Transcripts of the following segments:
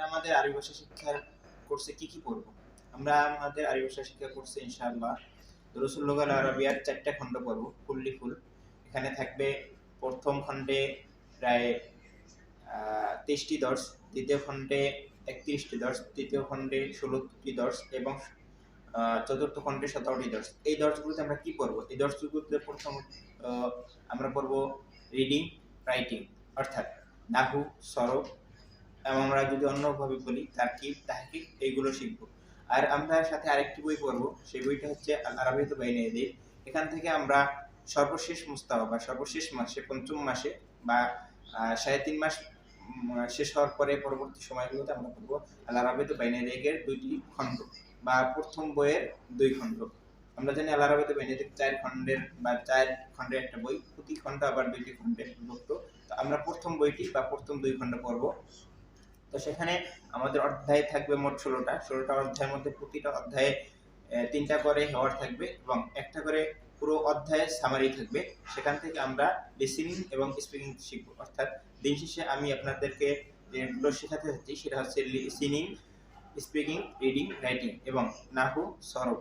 আমাদের আরবি ভাষা শিক্ষার কোর্সে কি কি পড়বো? আমরা আমাদের আরবি ভাষা শিক্ষা কোর্সে ইনশাআল্লাহ দুরুসুল লুগাল আরাবিয়ার 4টা খণ্ড পড়বো, ফুললি ফুল। এখানে থাকবে প্রথম খণ্ডে প্রায় 23টি দর্স, দ্বিতীয় খণ্ডে 31টি দর্স, তৃতীয় খণ্ডে 16টি দর্স এবং চতুর্থ খণ্ডে 17টি দর্স। এই দর্সগুলোতে আমরা কি পড়বো? এই দর্সগুলোতে প্রথম আমরা পড়বো রিডিং, রাইটিং, অর্থাৎ নাহু, সরফ, এবং আমরা যদি অন্যভাবে বলি তারকিব, তাহকিক, এইগুলো শিখবো। আর আমরা সাথে আরেকটি বই পড়বো, সেই বইটা হচ্ছে আল আরাবিয়াতু বাইনা ইয়াদাইক। এখান থেকে আমরা সর্বশেষ মুস্তাওয়া বা সর্বশেষ মাসে, পঞ্চম মাসে বা 3.5 মাস শেষ হওয়ার পরে পরবর্তী সময়গুলোতে আমরা পড়বো আল আরাবিয়াতু বাইনা ইয়াদাইকের 2টি খণ্ড বা প্রথম বইয়ের 2 খণ্ড। আমরা জানি আল আরাবিয়াতু বাইনা ইয়াদাইক 4 খণ্ডের বা 4 খণ্ডের একটা বই, প্রতি খণ্ড আবার 2টি খণ্ডে বিভক্ত। তো আমরা প্রথম বইটি বা প্রথম 2 খণ্ড পড়বো। তো সেখানে আমাদের অধ্যায় থাকবে মোট 16টা অধ্যায়ের মধ্যে প্রতিটা অধ্যায়ে 3টা করে হেওয়ার থাকবে এবং একটা করে পুরো অধ্যায়ের সামারি থাকবে। সেখান থেকে আমরা লিসেনিং এবং স্পিকিং শিখবো। অর্থাৎ দিন শেষে আমি আপনাদেরকে যেগুলো শেখাতে যাচ্ছি সেটা হচ্ছে লিসেনিং, স্পিকিং, রিডিং, রাইটিং এবং নাহু, সরফ।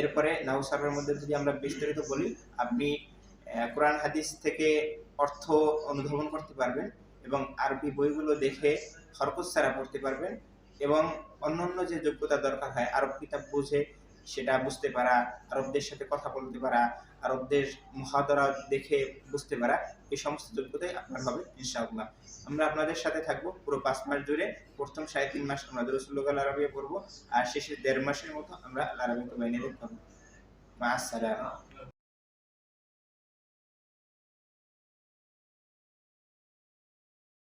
এরপরে নাহু সরফের মধ্যে যদি আমরা বিস্তারিত বলি, আপনি কোরআন হাদিস থেকে অর্থ অনুধাবন করতে পারবেন এবং আরবি বইগুলো দেখে হরফ ছাড়া পড়তে পারবেন এবং অন্যান্য যে যোগ্যতা দরকার হয় আরব কিতাব বুঝে সেটা বুঝতে পারা, আরবদের সাথে কথা বলতে পারা, আরবদের মুহাদারা দেখে বুঝতে পারা, এই সমস্ত যোগ্যতাই আপনার হবে ইনশাআল্লাহ। আমরা আপনাদের সাথে থাকবো পুরো 5 মাস জুড়ে। প্রথম 3.5 মাস আমরা দুরুসুল লুগাল আরাবিয়া পড়বো আর শেষের 1.5 মাসের মতো আমরা আল আরাবিয়াতু বাইনা ইয়াদাইক পড়বো। মা আসসালামা।